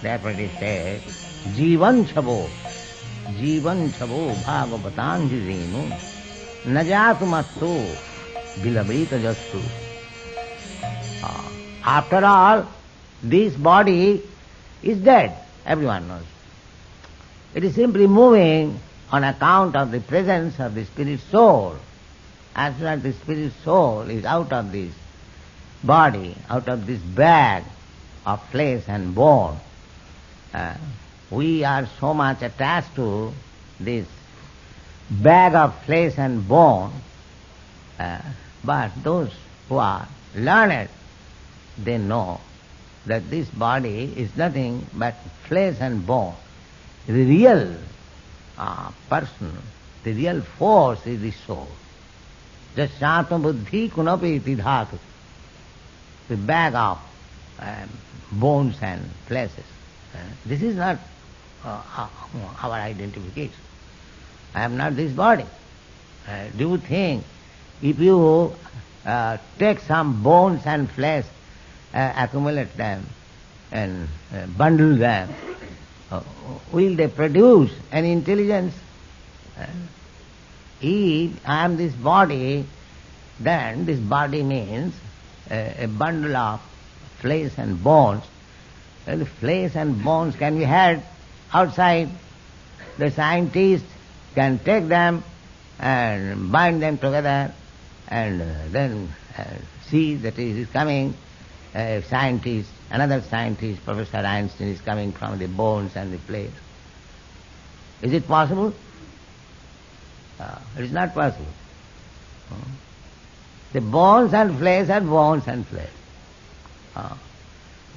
Therefore it says, Jivan chavo bhagavatanji renu, najatu matto vilabita jastu. After all, this body is dead, everyone knows. It is simply moving on account of the presence of the spirit soul. As soon as the spirit soul is out of this body, out of this bag of flesh and bone, we are so much attached to this bag of flesh and bone, but those who are learned, they know that this body is nothing but flesh and bone. The real person, the real force is the soul. Just Shatma Buddhi Kunapi Dhatu, the bag of bones and fleshes. This is not our identification. I am not this body. Do you think if you take some bones and flesh, accumulate them and bundle them, will they produce an intelligence? If I am this body, then this body means a bundle of flesh and bones. And the flesh and bones can be had outside. The scientists can take them and bind them together and then see that it is coming. Scientist, another scientist, Professor Einstein, is coming from the bones and the flesh. Is it possible? It is not possible. The bones and flesh are bones and flesh.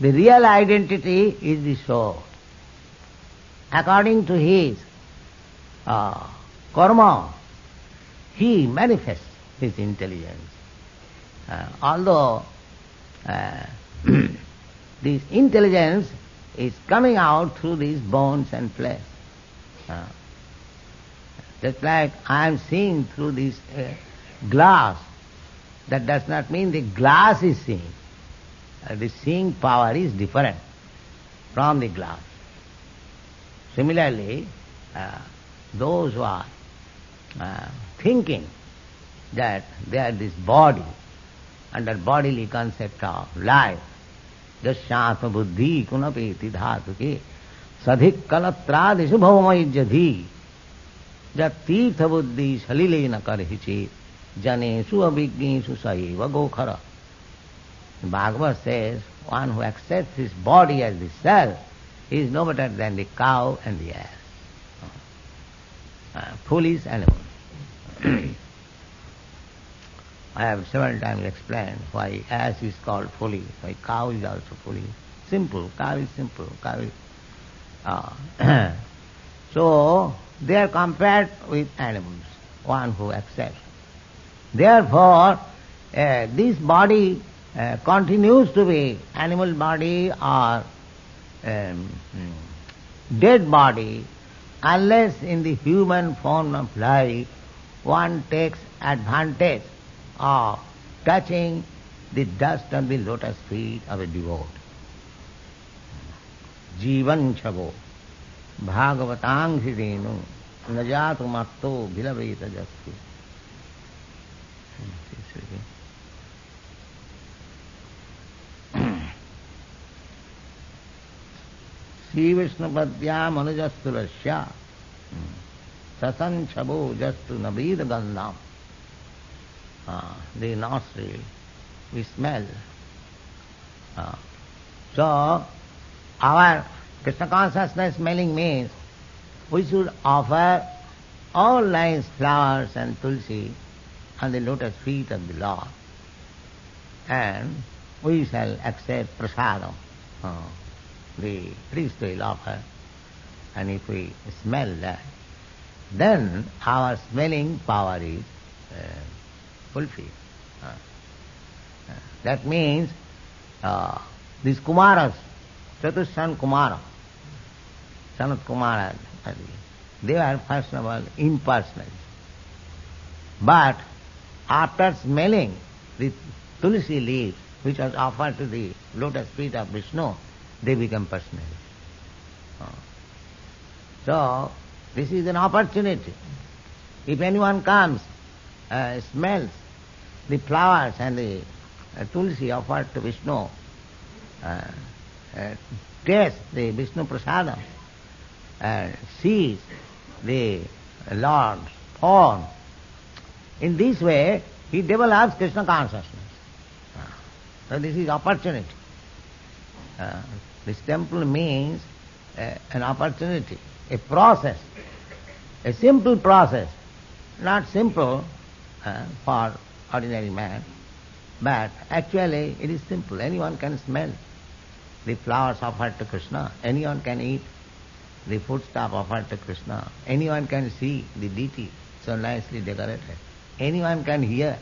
The real identity is the soul. According to his karma, he manifests his intelligence. Although this intelligence is coming out through these bones and flesh. Just like I am seeing through this glass, that does not mean the glass is seeing. The seeing power is different from the glass. Similarly, those who are thinking that they are this body, under bodily concept of life, jashyatma buddhi kunapeti dhatuke sadhik kalatradisu bhavamajjadhi jat tirtha buddhi salilena karhichit janesu abhignesu saeva gokhara. Bhagavad says, one who accepts his body as the self is no better than the cow and the ass. Foolish animal. I have several times explained why ass is called foolish, why cow is also foolish. Simple, cow is simple, cow is... So, they are compared with animals, one who accepts. Therefore, this body continues to be animal body or dead body unless in the human form of life one takes advantage of touching the dust of the lotus feet of a devotee. Jivan chavo bhagavatang hridenu najatu matto vilaveta jastu. Sri Vishnu Padya Manujastulasya Sasan Chabo Jastu Nabida Gandham. The nostril, we smell. So, our Krishna consciousness smelling means we should offer all nice flowers and tulsi on the lotus feet of the Lord. And we shall accept prasadam. The priest will offer. And if we smell that, then our smelling power is fulfilled. That means these Kumaras, Chatushan Kumara, Sanat Kumara, they are first of all impersonal. But after smelling the tulsi leaves which was offered to the lotus feet of Vishnu, they become personal. So, this is an opportunity. If anyone comes, smells the flowers and the tulsi offered to Vishnu, tastes the Vishnu prasadam, sees the Lord's form, in this way he develops Krishna consciousness. So this is opportunity. This temple means an opportunity, a process, a simple process, not simple for ordinary man, but actually it is simple. Anyone can smell the flowers offered to Krishna, anyone can eat the foodstuff offered to Krishna, anyone can see the deity so nicely decorated, anyone can hear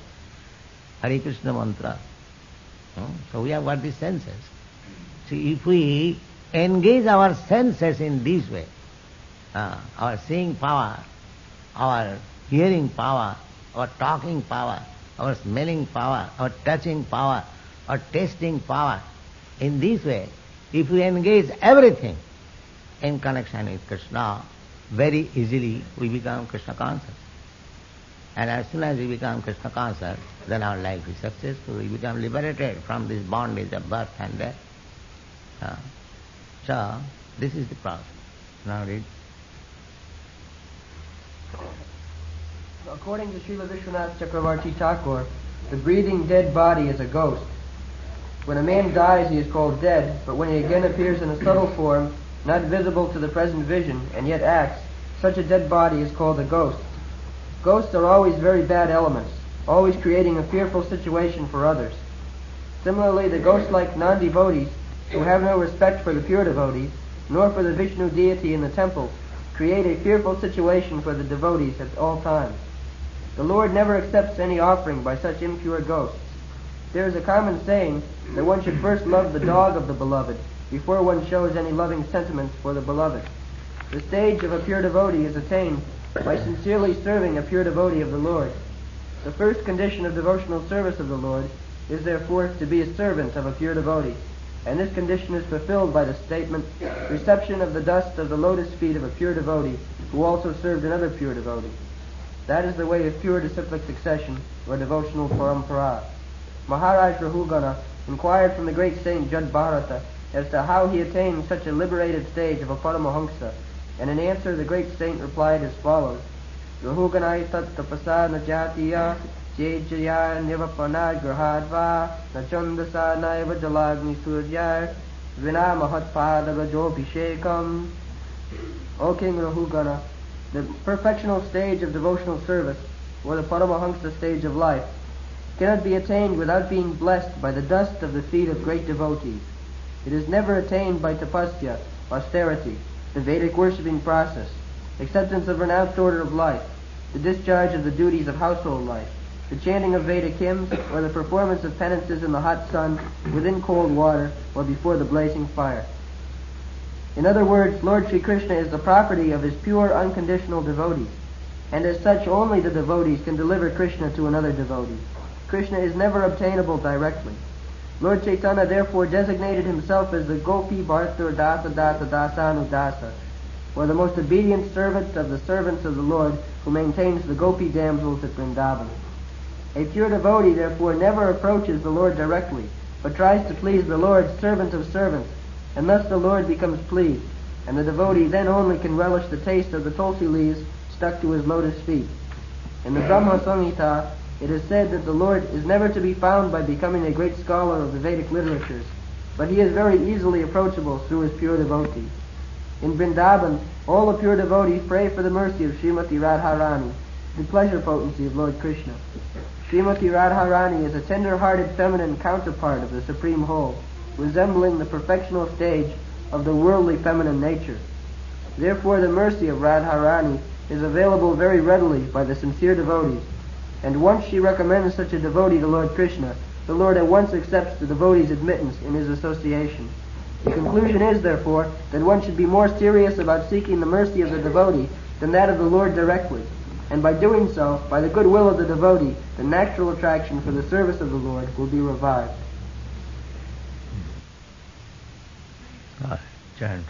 Hare Krishna mantra. So we have got the senses. See, if we engage our senses in this way, our seeing power, our hearing power, our talking power, our smelling power, our touching power, our tasting power, in this way, if we engage everything in connection with Krishna, very easily we become Krishna conscious. And as soon as we become Krishna conscious, then our life is successful. We become liberated from this bondage of birth and death. So, this is the process. Now read. According to Srila Vishwanath Chakravarti Thakur, the breathing dead body is a ghost. When a man dies, he is called dead, but when he again appears in a subtle form, not visible to the present vision, and yet acts, such a dead body is called a ghost. Ghosts are always very bad elements, always creating a fearful situation for others. Similarly, the ghost-like non-devotees, who have no respect for the pure devotees, nor for the Vishnu deity in the temple, create a fearful situation for the devotees at all times. The Lord never accepts any offering by such impure ghosts. There is a common saying that one should first love the dog of the beloved before one shows any loving sentiments for the beloved. The stage of a pure devotee is attained by sincerely serving a pure devotee of the Lord. The first condition of devotional service of the Lord is therefore to be a servant of a pure devotee, and this condition is fulfilled by the statement, reception of the dust of the lotus feet of a pure devotee who also served another pure devotee. That is the way of pure disciplic succession, or devotional parampara. Maharaj Rahugana inquired from the great saint Jad Bharata as to how he attained such a liberated stage of a Paramahamsa, and in answer the great saint replied as follows: Rahuganai tat tapasa na jatiya jejaya nivapana grahadva na chandasa naiva jalagni suryar vina mahatpadavajobhishekam. O King Rahugana, the perfectional stage of devotional service, or the Paramahamsa stage of life, cannot be attained without being blessed by the dust of the feet of great devotees. It is never attained by tapasya, austerity, the Vedic worshipping process, acceptance of renounced order of life, the discharge of the duties of household life, the chanting of Vedic hymns, or the performance of penances in the hot sun, within cold water, or before the blazing fire. In other words, Lord Sri Krishna is the property of his pure, unconditional devotees, and as such only the devotees can deliver Krishna to another devotee. Krishna is never obtainable directly. Lord Chaitanya therefore designated himself as the Gopi Bhartur Dasa Dasa Dasanu Dasa, or the most obedient servant of the servants of the Lord, who maintains the Gopi damsels at Vrindavan. A pure devotee therefore never approaches the Lord directly, but tries to please the Lord, servant of servants, and thus the Lord becomes pleased, and the devotee then only can relish the taste of the tulsi leaves stuck to his lotus feet. In the Brahma Samhita, it is said that the Lord is never to be found by becoming a great scholar of the Vedic literatures, but he is very easily approachable through his pure devotees. In Vrindavan, all the pure devotees pray for the mercy of Srimati Radharani, the pleasure potency of Lord Krishna. Srimati Radharani is a tender-hearted feminine counterpart of the Supreme Whole, resembling the perfectional stage of the worldly feminine nature. Therefore the mercy of Radharani is available very readily by the sincere devotees, and once she recommends such a devotee to Lord Krishna, the Lord at once accepts the devotee's admittance in his association. The conclusion is, therefore, that one should be more serious about seeking the mercy of the devotee than that of the Lord directly, and by doing so, by the good will of the devotee, the natural attraction for the service of the Lord will be revived. Chant.